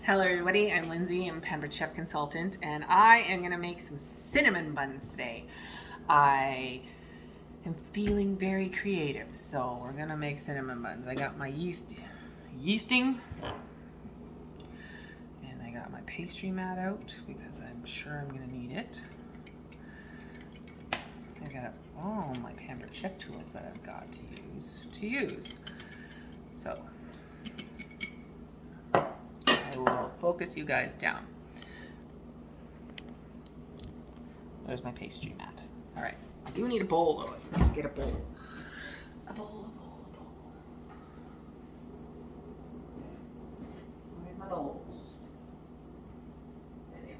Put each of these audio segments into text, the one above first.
Hello everybody, I'm Lindsay, I'm a Pampered Chef Consultant, and I am going to make some cinnamon buns today. I am feeling very creative, so we're going to make cinnamon buns. I got my yeasting, and I got my pastry mat out because I'm sure I'm going to need it. I got all my Pampered Chef tools that I've got to use. So I will focus you guys down. There's my pastry mat. All right, I do need a bowl though. I need to get a bowl. A bowl. Where's my bowls? There they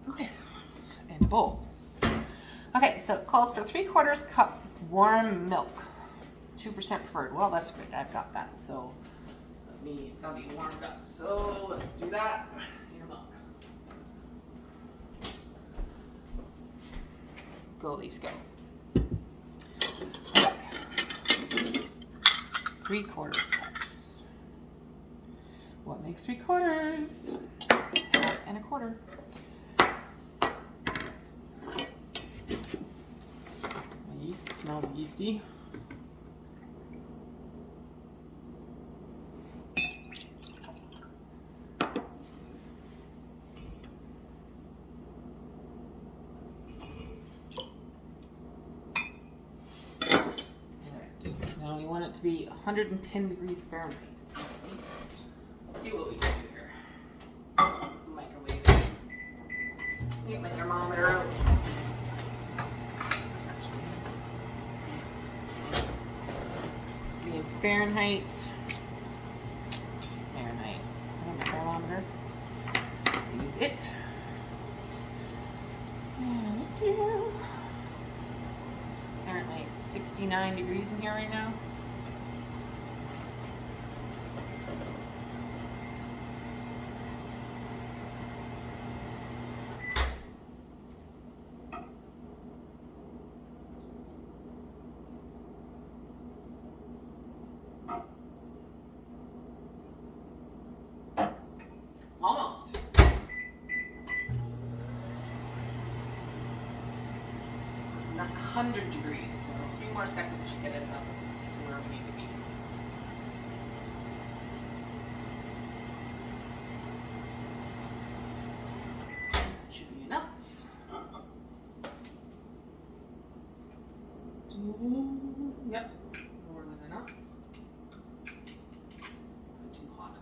are. Okay, and a bowl. Okay, so it calls for 3/4 cup warm milk. 2% preferred. Well, that's great. I've got that. So it's gonna be warmed up. So let's do that. Your milk. Go, Leafs, go. Okay. 3/4 cups. What makes 3/4? And a quarter. My yeast smells yeasty. Now we want it to be 110 degrees Fahrenheit. Let's see what we can do here. Microwave it. Get my thermometer out. It's be in Fahrenheit. I have my thermometer. Use it. Apparently it's 69 degrees in here right now. Almost. It's not 100 degrees, so a few more seconds should get us up to where we need to be. Should be enough. Yep, more than enough. Too hot.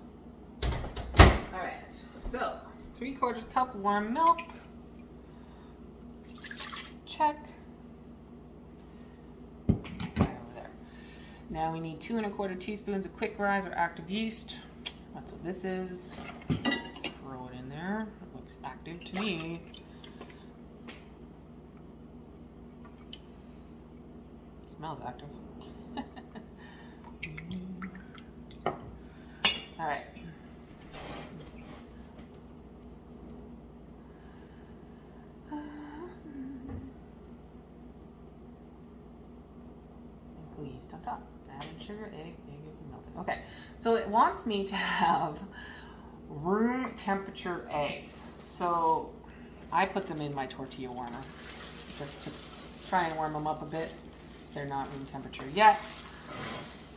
All right, so 3/4 cup warm milk. Check. Right over there. Now we need 2 1/4 teaspoons of quick rise or active yeast. That's what this is. Just throw it in there. It looks active to me. Smells active. All right. Sprinkle yeast on top. Add in sugar, egg melted. Okay, so it wants me to have room temperature eggs. So I put them in my tortilla warmer just to try and warm them up a bit. They're not room temperature yet.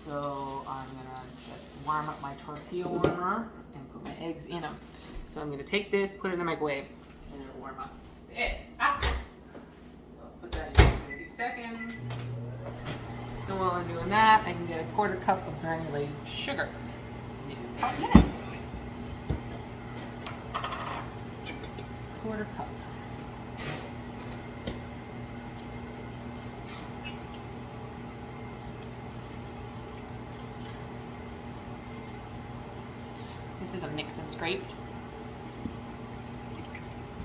So I'm gonna just warm up my tortilla warmer and put my eggs in them. So I'm gonna take this, put it in the microwave, and it'll warm up the eggs. So I'll put that in for 30 seconds. And while I'm doing that, I can get a 1/4 cup of granulated sugar. Maybe about a minute. 1/4 cup. This is a mix and scrape,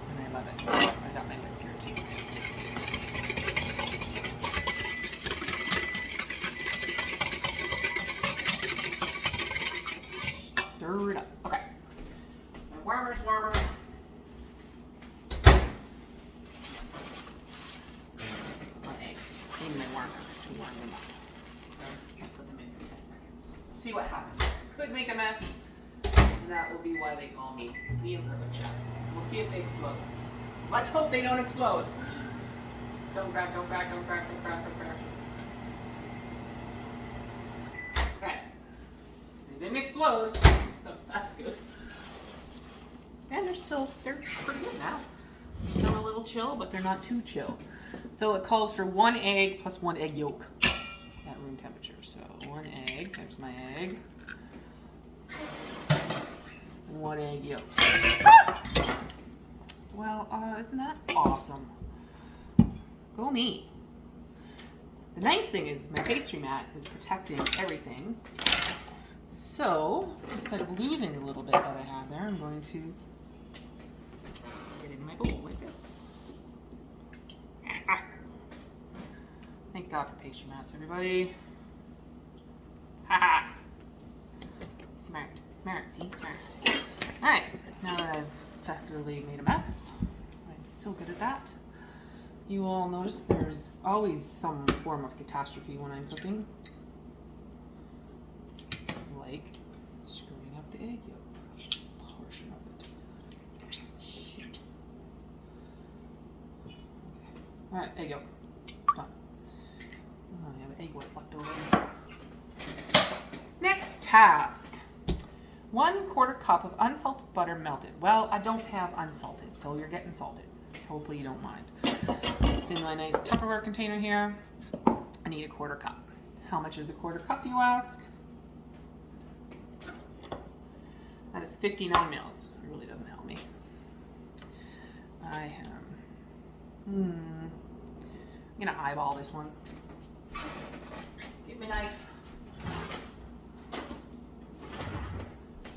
and I love it. So I got my whisker too. Stir it up. Okay. My warmer's warmer. My eggs in my warmer. to warm them up. So I'll put them in for 10 seconds. See what happens. Could make a mess, and that will be why they call me the imperfect chef. We'll see if they explode. Let's hope they don't explode. Don't crack, don't crack, don't crack, don't crack, don't crack. Okay. They didn't explode, so that's good. And they're pretty good now. They're still a little chill, but they're not too chill. So it calls for 1 egg plus 1 egg yolk at room temperature. So 1 egg, there's my egg. 1 egg yolk. Ah! Well, isn't that awesome? Go me. The nice thing is my pastry mat is protecting everything. So instead of losing a little bit that I have there, I'm going to get it in my bowl like this. Thank God for pastry mats, everybody. Haha. Smart, see, smart. All right, now that I've effectively made a mess, I'm so good at that. You will notice there's always some form of catastrophe when I'm cooking. Like screwing up the egg yolk portion of it. Shit. Okay. Alright, egg yolk. Done. Oh, I have an egg white left over. Next task. 1/4 cup of unsalted butter melted. Well, I don't have unsalted, so you're getting salted. Hopefully you don't mind. It's in my nice Tupperware container here. I need a 1/4 cup. How much is a 1/4 cup, you ask? That is 59 mils. It really doesn't help me. I am. I'm gonna eyeball this one. Get my knife.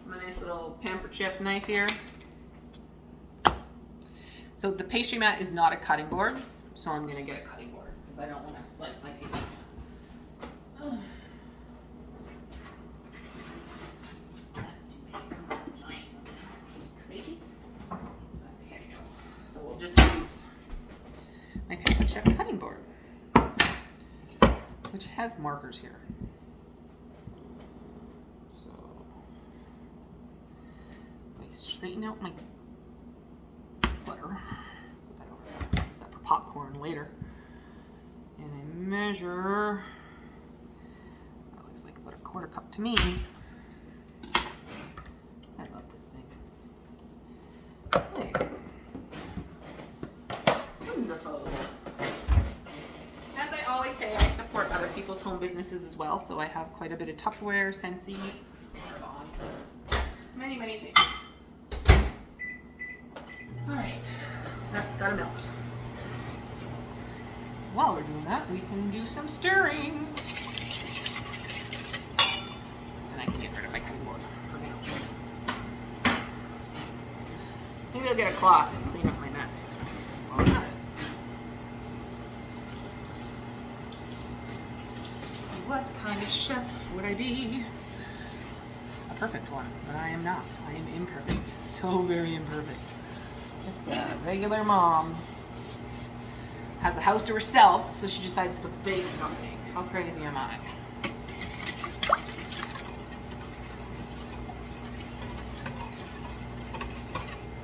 My nice little Pampered Chef knife here. So the pastry mat is not a cutting board, so I'm gonna get a cutting board because I don't want to slice my pastry mat. That's too big. Giant. Crazy. There you go. So we'll just use my Pampered Chef cutting board, which has markers here. So I straighten out my butter. Put that over there. Use that for popcorn later. And I measure, that looks like about a 1/4 cup to me. I love this thing. Hey. Wonderful. As I always say, I support other people's home businesses as well, so I have quite a bit of Tupperware, Scentsy, many, many things. Alright, that's gotta melt. So, while we're doing that, we can do some stirring. And I can get rid of my cutting board for now. Maybe I'll get a cloth and clean up my mess. While I'm at it. What kind of chef would I be? A perfect one, but I am not. I am imperfect. So very imperfect. Just a regular mom. Has a house to herself, so she decides to bake something. How crazy am I?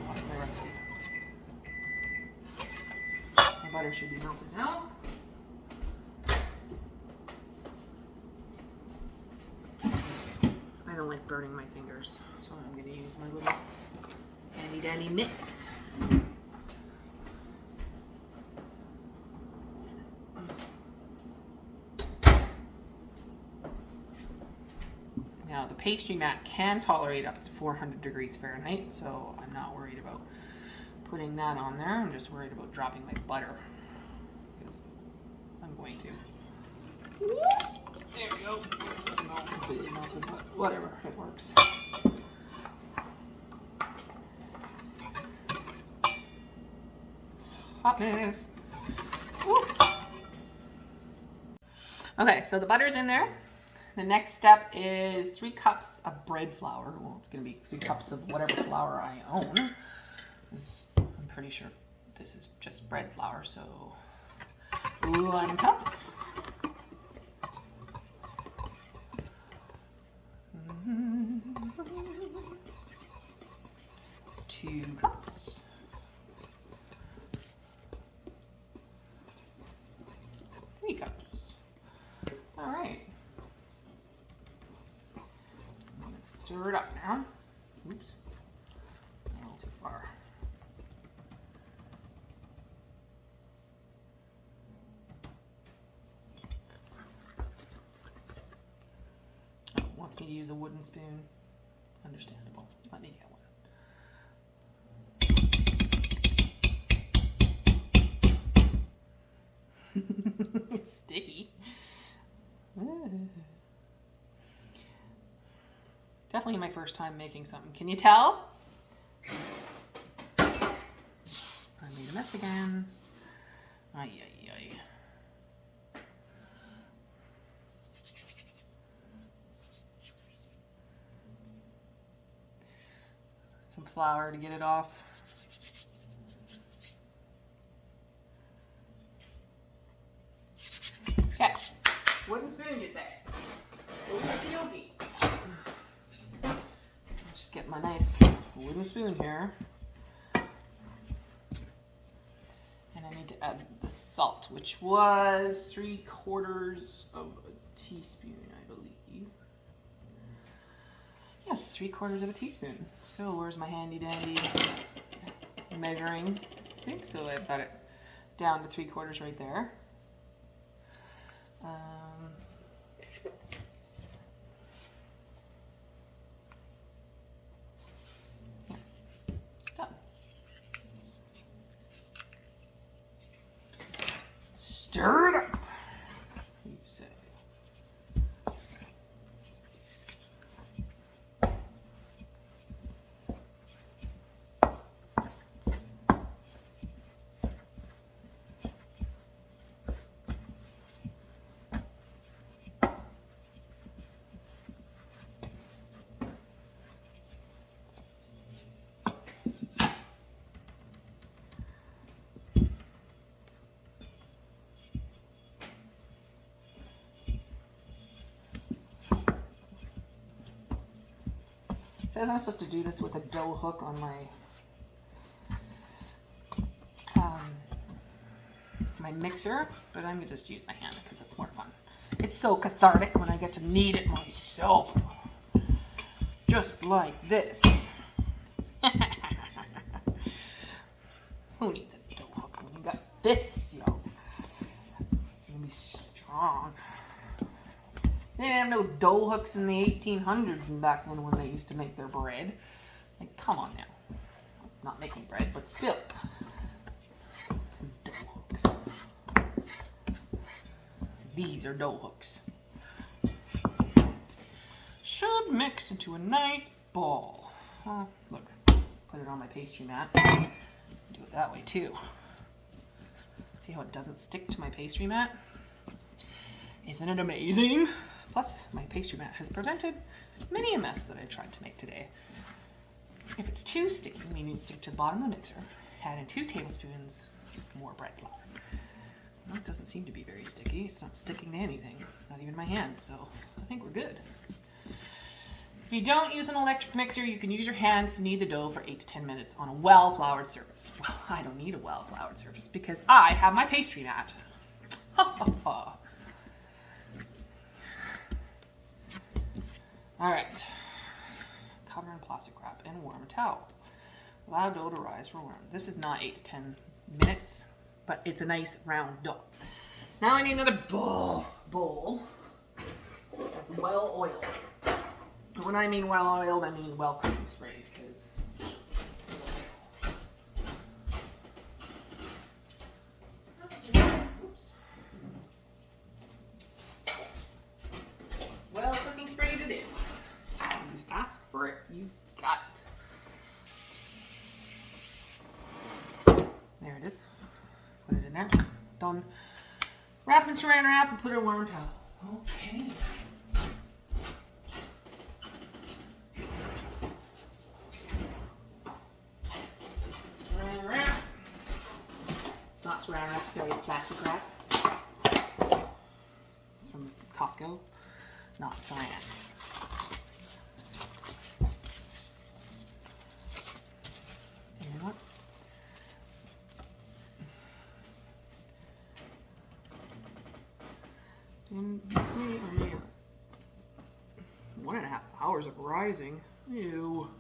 What's my recipe? My butter should be melted now. I don't like burning my fingers, so I'm going to use my little handy dandy mitts. Now the pastry mat can tolerate up to 400 degrees Fahrenheit, so I'm not worried about putting that on there. I'm just worried about dropping my butter, because I'm going to. There we go. It's not completely melted, but whatever, it works. Hotness. Woo. Okay, so the butter's in there. The next step is 3 cups of bread flour. Well, it's going to be 3 cups of whatever flour I own. I'm pretty sure this is just bread flour, so 1 cup. All right. Let's stir it up now. Oops. A little too far. Oh, wants me to use a wooden spoon. Understandable. Let me get one. It's sticky. Definitely my first time making something. Can you tell? I made a mess again. Ay, ay, ay. Some flour to get it off. Okay, wooden spoon, you say? Okey-dokey. Just get my nice wooden spoon here. And I need to add the salt, which was 3/4 of a teaspoon, I believe. Yes, 3/4 of a teaspoon. So where's my handy dandy measuring stick? So I've got it down to 3/4 right there. Done. Stir it up, you say. It says I'm supposed to do this with a dough hook on my my mixer, but I'm gonna just use my hand because it's more fun. It's so cathartic when I get to knead it myself, just like this. Who needs a dough hook when you got fists, yo? You be strong. They didn't have no dough hooks in the 1800s and back then when they used to make their bread. Like, come on now. Not making bread, but still. Dough hooks. These are dough hooks. Should mix into a nice ball. Oh, look. Put it on my pastry mat. Do it that way too. See how it doesn't stick to my pastry mat? Isn't it amazing? Plus, my pastry mat has prevented many a mess that I tried to make today. If it's too sticky, meaning stick to the bottom of the mixer, add in 2 tablespoons more bread flour. Well, it doesn't seem to be very sticky. It's not sticking to anything, not even my hand, so I think we're good. If you don't use an electric mixer, you can use your hands to knead the dough for 8 to 10 minutes on a well-floured surface. Well, I don't need a well-floured surface because I have my pastry mat. Ha ha ha. All right, cover in plastic wrap and warm towel. Allow dough to rise for warm. This is not 8 to 10 minutes, but it's a nice round dough. Now I need another bowl that's well oiled. And when I mean well oiled, I mean well cooking sprayed, because well cooking sprayed it is. Ask for it, you got it. There it is. Put it in there. Done. Wrap in saran wrap and put it in a warm towel. Okay. Saran wrap. It's not saran wrap, sorry, it's plastic wrap. It's from Costco, not saran. What? And it's me, 1.5 hours of rising. Ew.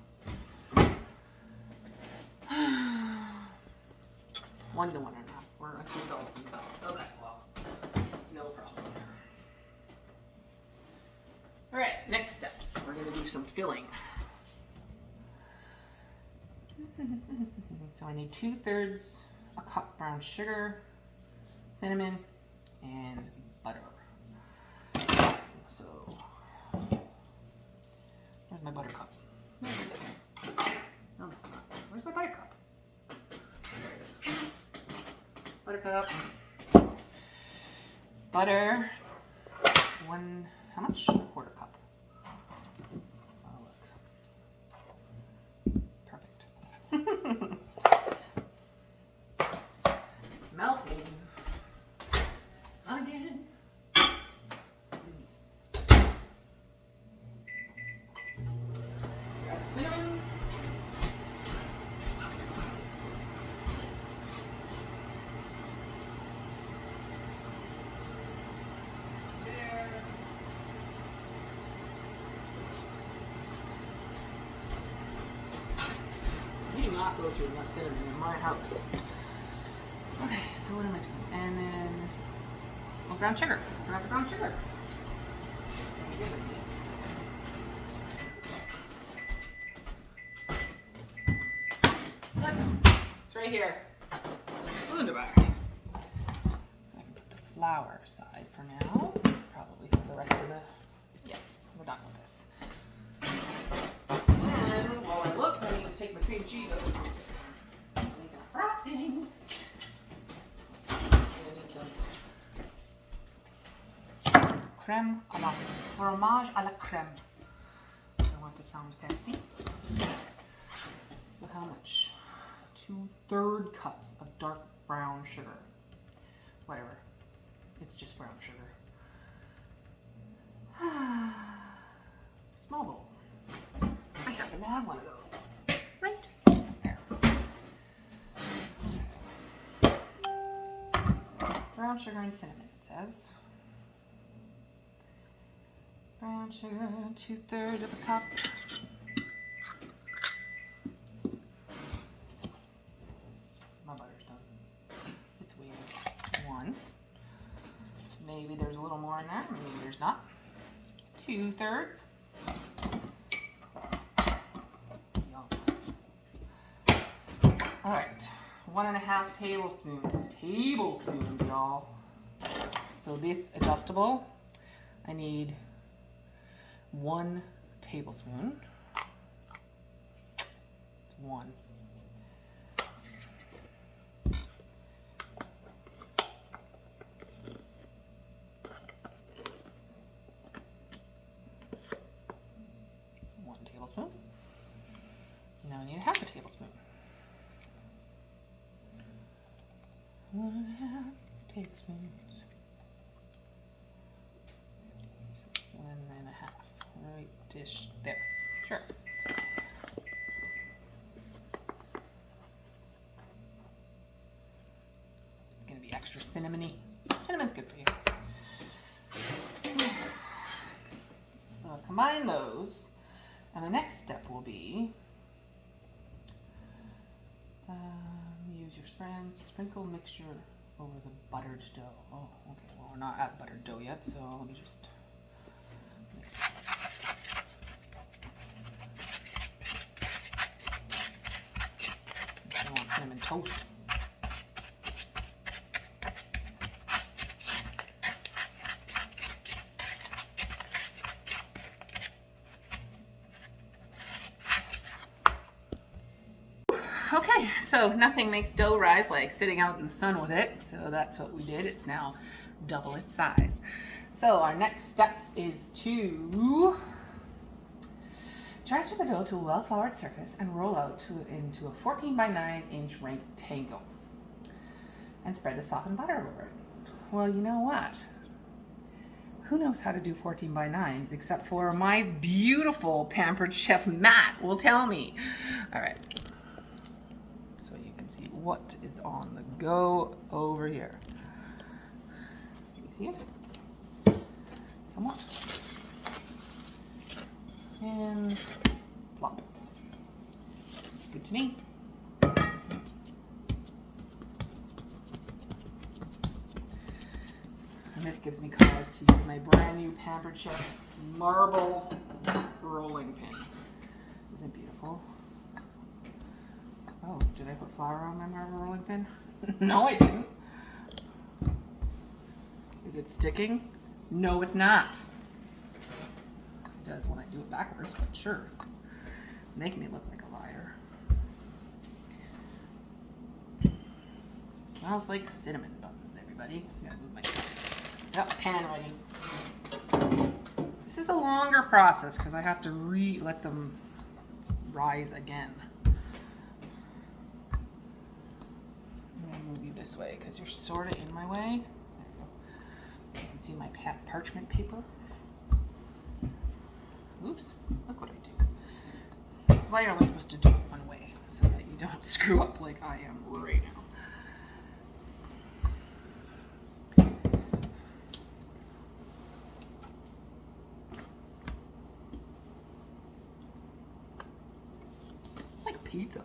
1 to 1.5. We're a 2 adult themselves. Okay, well, no problem there. All right, next steps. We're gonna do some filling. So I need 2/3 a cup brown sugar, cinnamon, and butter. So, where's my butter cup? No, that's not. Where's my butter cup? There it is. Butter cup. Butter. How much? 1/4 cup. Oh, look. Perfect. Melting. Again. Grab cinnamon. There. You do not go through enough cinnamon in my house. Okay, so what am I doing? And then, brown sugar. Forgot the brown sugar. Look, it's right here. Wunderbar. So I can put the flour aside for now. Probably for the rest of the. Yes, we're done with this. And while I look, I need to take my cream cheese out. Making a frosting. Crème à la fromage à la crème. I want to sound fancy. So how much? 2/3 cups of dark brown sugar. Whatever. It's just brown sugar. Small bowl. I happen to have one of those. Right there. Brown sugar and cinnamon, it says. Brown sugar, 2/3 of a cup. My butter's done. It's weird. 1. Maybe there's a little more in there. Maybe there's not. 2/3. All right. 1.5 tablespoons. Tablespoons, y'all. So this adjustable, I need 1 tablespoon. 1. Tablespoon. Now I need 1/2 tablespoon. 1.5 tablespoons. 1.5. Right dish there. Sure. It's gonna be extra cinnamony. Cinnamon's good for you. So I'll combine those, and the next step will be use your strands to sprinkle mixture over the buttered dough. Oh, okay. Well, we're not at buttered dough yet, so let me just mix this. I want cinnamon toast. Okay, so nothing makes dough rise like sitting out in the sun with it. So that's what we did. It's now double its size. So our next step is to transfer the dough to a well-floured surface and roll out into a 14 by 9 inch rectangle and spread the softened butter over it. Well, you know what? Who knows how to do 14 by 9s except for my beautiful pampered chef Matt will tell me. All right. See what is on the go over here. You see it? some more. And plop. It's good to me. And this gives me cause to use my brand new Pampered Chef marble rolling pin. Isn't it beautiful? Oh, did I put flour on my marble rolling pin? No, I didn't. Is it sticking? No, it's not. It does when I do it backwards, but sure. Make me look like a liar. It smells like cinnamon buns, everybody. I gotta move my pan ready. This is a longer process because I have to let them rise again. I'm gonna move you this way because you're sort of in my way. There you go. You can see my parchment paper. Oops, look what I do. This is why you're only supposed to do it one way so that you don't screw up like I am right now. Pizza.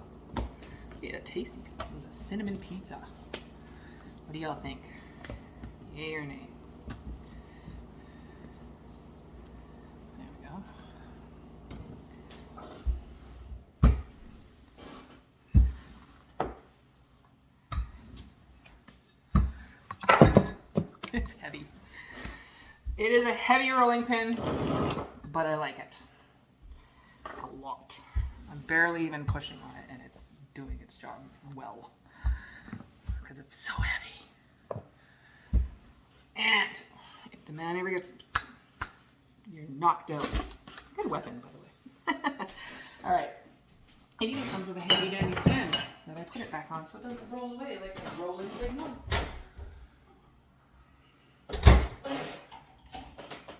Yeah, tasty pizza. It's a cinnamon pizza. What do y'all think? Yay or nay? There we go. It's heavy. It is a heavy rolling pin, but I like it a lot. I'm barely even pushing on it, and it's doing its job well because it's so heavy. And if the man ever gets, you're knocked out. It's a good weapon, by the way. All right. It even comes with a handy dandy stand that I put it back on so it doesn't roll away like a rolling thing.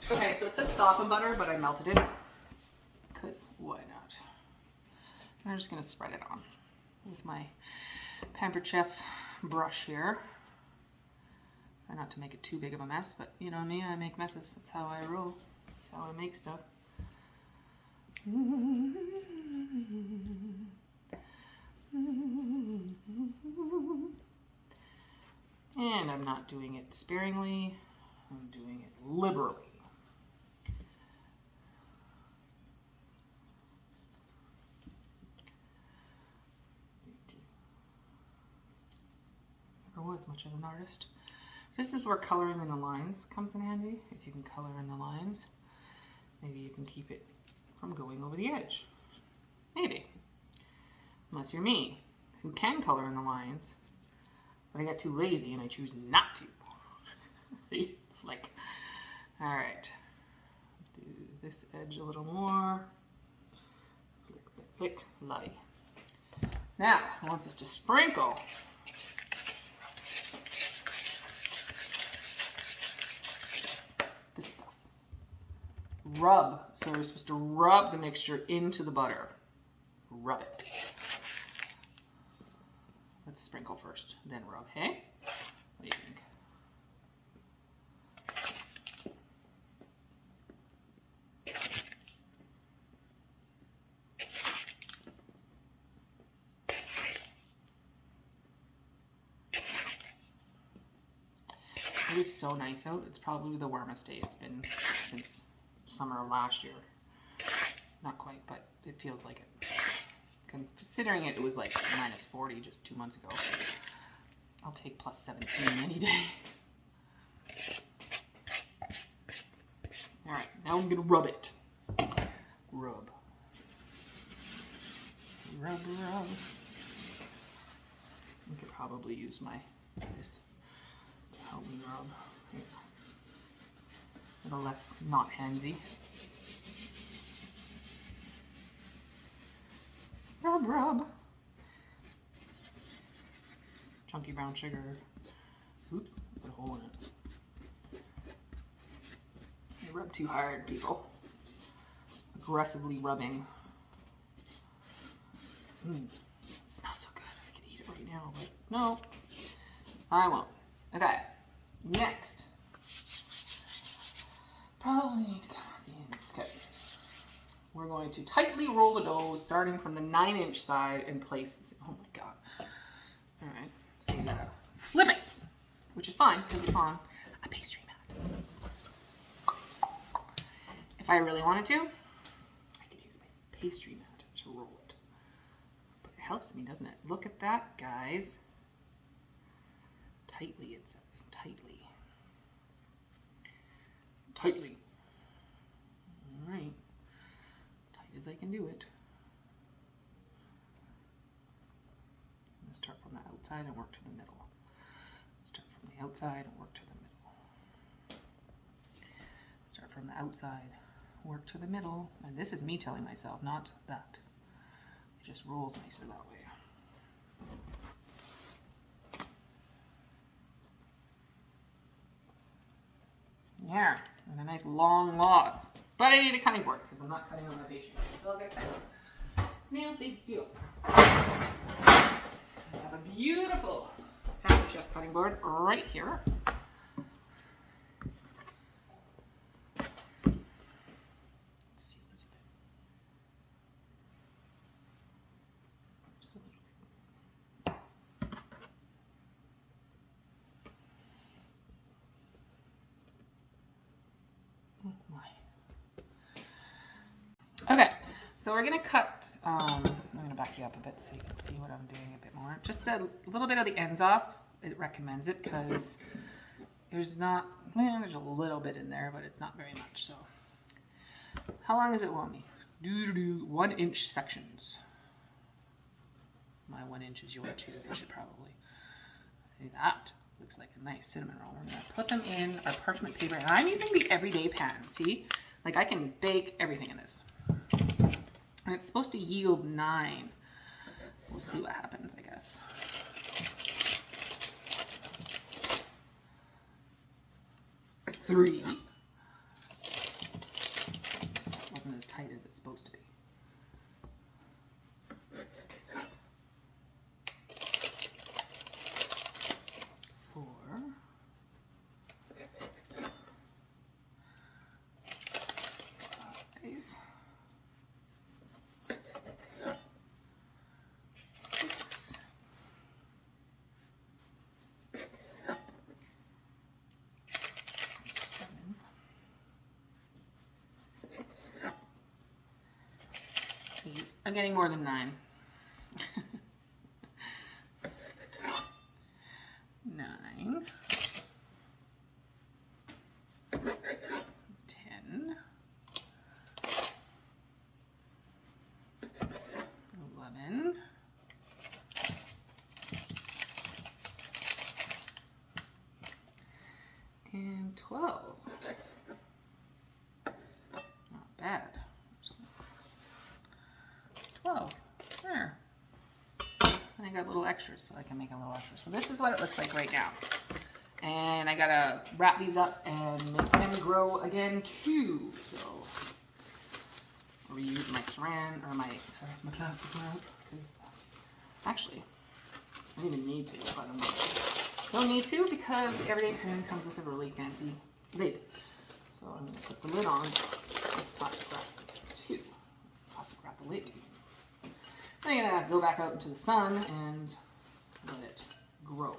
Okay, so it says softened butter, but I melted it because why not? I'm just going to spread it on with my Pampered Chef brush here. Try not to make it too big of a mess, but you know me, I make messes. That's how I roll. That's how I make stuff. And I'm not doing it sparingly. I'm doing it liberally. Was much of an artist. This is where coloring in the lines comes in handy. If you can color in the lines, maybe you can keep it from going over the edge. Maybe. Unless you're me, who can color in the lines, but I get too lazy and I choose not to. See? Flick. Alright. Do this edge a little more. Flick, flick, flick. Lovely. Now, it wants us to sprinkle this stuff. Rub. So we're supposed to rub the mixture into the butter. Rub it. Let's sprinkle first, then rub, hey? What do you think? It is so nice out. It's probably the warmest day it's been since summer of last year. Not quite, but it feels like it. Considering it was like minus 40 just 2 months ago. I'll take plus 17 any day. All right, now I'm gonna rub it. Rub. Rub, rub. I could probably use this to help me rub. Yeah. A little less not handsy. Rub, rub. Chunky brown sugar. Oops, put a hole in it. You rub too hard, people. Aggressively rubbing. It smells so good. I could eat it right now, but no, I won't. Okay, next. Probably need to cut off the ends. Okay. We're going to tightly roll the dough, starting from the 9-inch side and place this. Oh my god. All right. So you gotta flip it, which is fine because it's on a pastry mat. If I really wanted to, I could use my pastry mat to roll it. But it helps me, doesn't it? Look at that, guys. Tightly, it says. Tightly. Tightly. All right. Tight as I can do it. I'm going to start from the outside and work to the middle. Start from the outside and work to the middle. Start from the outside, work to the middle. And this is me telling myself, not that. It just rolls nicer that way. Yeah, and a nice long log. But I need a cutting board because I'm not cutting on my pastry. So I'll get that. No big deal. I have a beautiful Happy Chef cutting board right here. Let's see this bit. Just a little bit. Oh my. Okay, so we're gonna cut, I'm gonna back you up a bit so you can see what I'm doing a bit more. Just a little bit of the ends off. It recommends it because there's not, well, there's a little bit in there, but it's not very much. So how long does it want me? 1-inch sections. My 1 inch is your 2. They should probably do that. Looks like a nice cinnamon roll. We're gonna put them in our parchment paper. And I'm using the everyday pan, see? Like I can bake everything in this. And it's supposed to yield 9. We'll see what happens, I guess. Three. That wasn't as tight as it's supposed to be. 4. 5. 6. 7. 8. I'm getting more than 9. 9. 10. 11. 12. Not bad. 12. There. And I got a little extra, so I can make a little extra. So this is what it looks like right now. And I gotta wrap these up and make them grow again too. So I'll reuse my saran, or my plastic wrap. Actually, I don't even need to, but I'm not. Don't need to because the everyday pan comes with a really fancy lid. So I'm gonna put the lid on with plastic wrap too. Plastic wrap the lid. Then I'm gonna go back out into the sun and let it grow.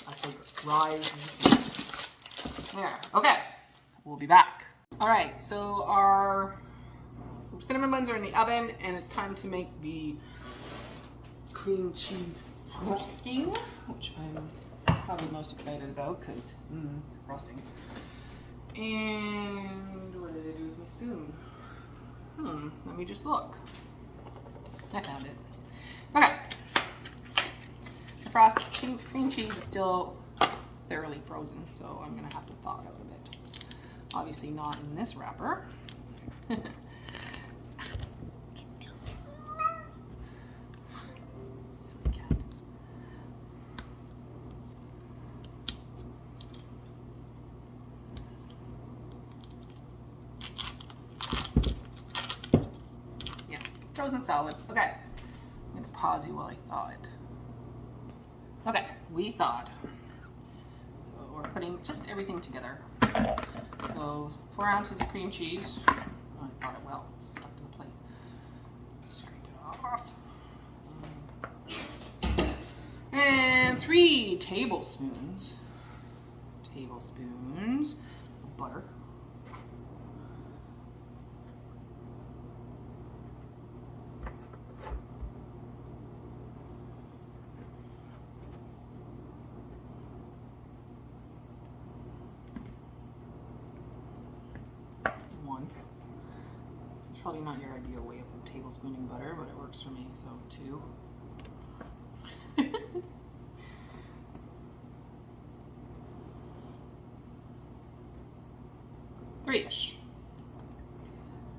I think rise. There. Okay. We'll be back. All right. So our cinnamon buns are in the oven, and it's time to make the cream cheese frosting, which I'm probably most excited about because frosting. And what did I do with my spoon? Let me just look. I found it. Okay. The frosted cream cheese is still thoroughly frozen, so I'm gonna have to thaw it out a bit. Obviously not in this wrapper. Silly cat. Yeah, frozen solid. Okay. I'm gonna pause you while I thaw it. Okay, we thawed. So we're putting just everything together. So 4 ounces of cream cheese. Oh, I got it well stuck to the plate. Scrape it off. And 3 tablespoons of butter. This is probably not your ideal way of tablespooning butter, but it works for me, so 2. 3-ish.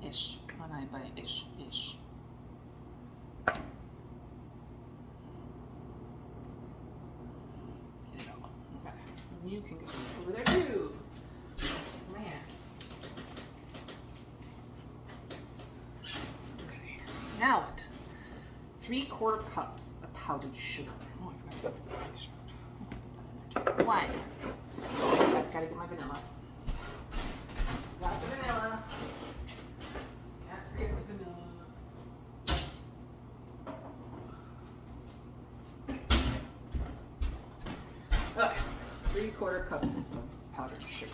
Ish. When I buy ish. Get it out. Okay. You can go over there too. Man. Okay. Now what? 3/4 cups of powdered sugar. Oh, I forgot to put the extra. Put that in there too. Why? I've got to get my vanilla. Got the vanilla. Can't forget the vanilla. Okay. 3/4 cups of powdered sugar.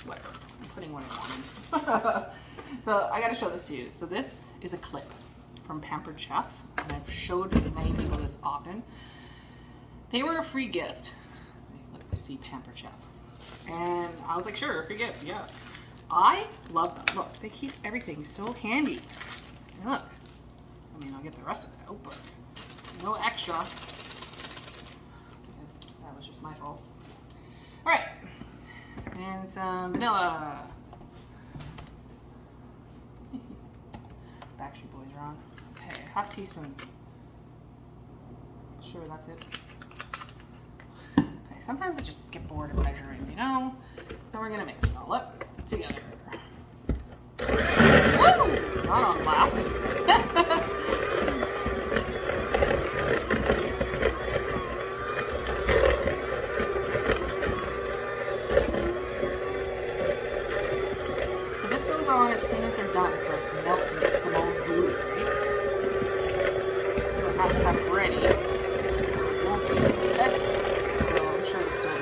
Whatever. I'm putting what I want in. So I got to show this to you. So this is a clip from Pampered Chef, and I've showed many people this often. They were a free gift. Look, I see Pampered Chef, and I was like, sure, free gift, yeah. I love them. Look, they keep everything so handy. And look, I mean, I'll get the rest of it out, but no extra, because that was just my fault. All right, and some vanilla. Backstreet Boys are on. Okay, 1/2 teaspoon. Sure, that's it. Okay, sometimes I just get bored of measuring, you know? Then we're gonna mix it all up together. Woo! Not on glass. So this goes on as soon as they're done, so it melts and gets them all gooey, right? So I have to have it ready. It won't be heavy, although I'm sure it'll still be.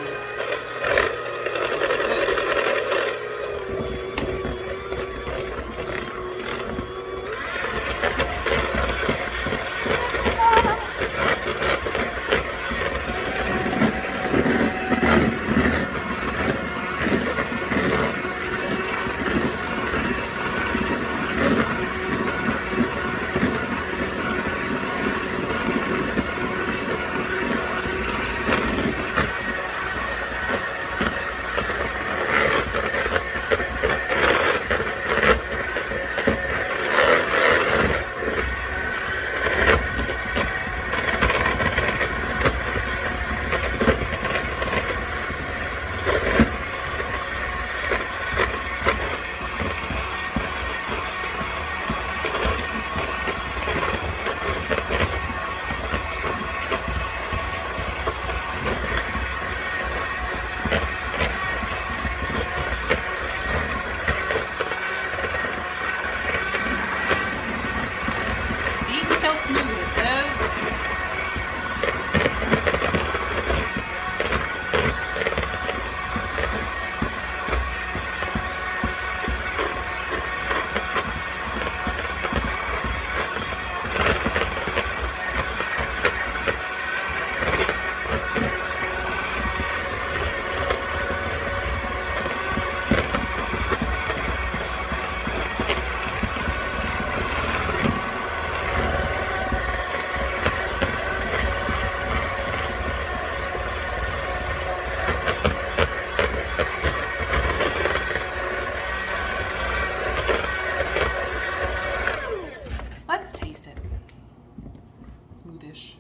Smoothish.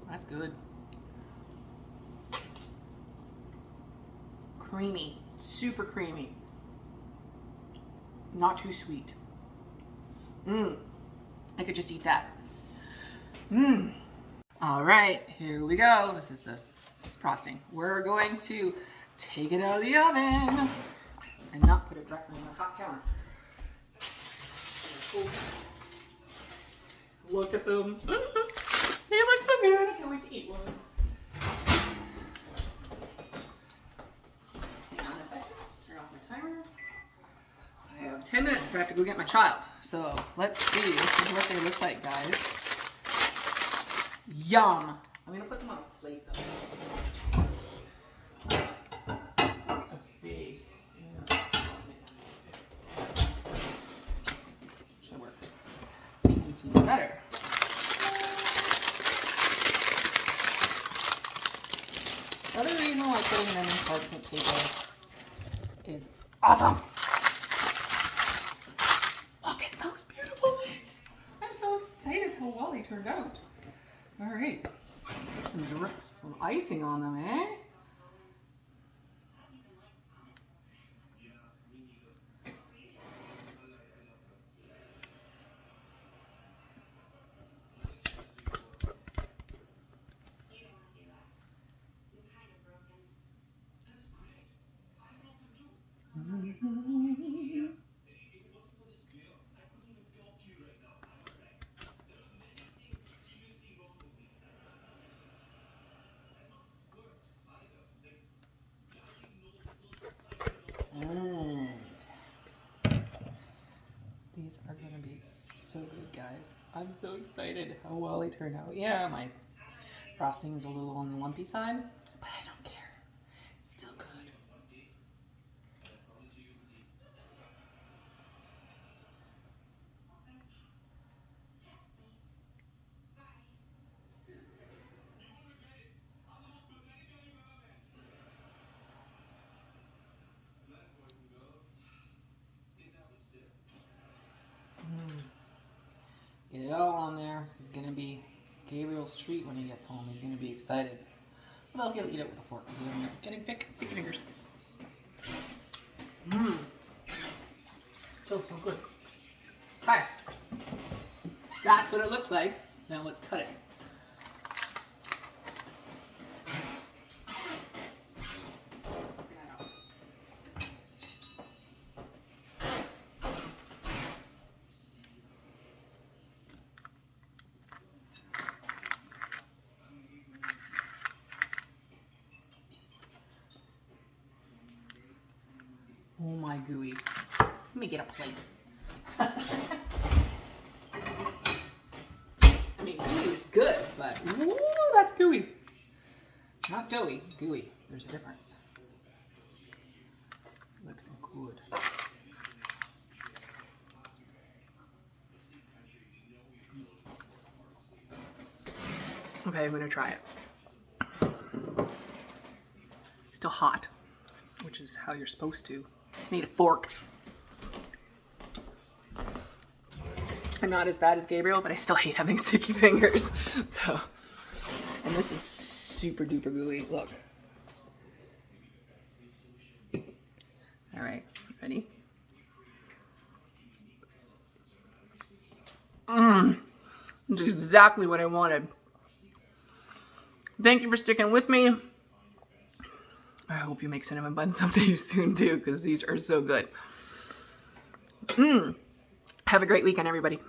That's good. creamy, super creamy. Not too sweet. I could just eat that. All right, here we go. This is the frosting. We're going to take it out of the oven and not put it directly on the hot counter. Look at them. They look so good. I can't wait to eat one. Hang on a second. Turn off my timer. I have 10 minutes before I have to go get my child. So let's see. This is what they look like, guys. Yum. I'm going to put them on a plate, though. Big. Should work. So you can see them better. The other reason why putting them in parchment paper is awesome. Look at those beautiful things. I'm so excited how well they turned out. All right, let's put some icing on them, eh? These are going to be so good, guys. I'm so excited how well they turned out. Yeah, my frosting is a little on the lumpy side, but I don't care. It's still good. Get it all on there. This is going to be Gabriel's treat when he gets home. He's going to be excited. Well, he'll eat it with a fork because he's getting thick, sticky fingers. Still so good. Okay. That's what it looks like. Now let's cut it. Oh my gooey. Let me get a plate. I mean, gooey is good, but ooh, that's gooey. Not doughy, gooey. There's a difference. Looks good. Okay, I'm gonna try it. It's still hot, which is how you're supposed to. Need a fork. I'm not as bad as Gabriel, but I still hate having sticky fingers. So, and this is super duper gooey. Look. All right, ready? It's exactly what I wanted. Thank you for sticking with me. I hope you make cinnamon buns someday soon too, because these are so good. Have a great weekend, everybody.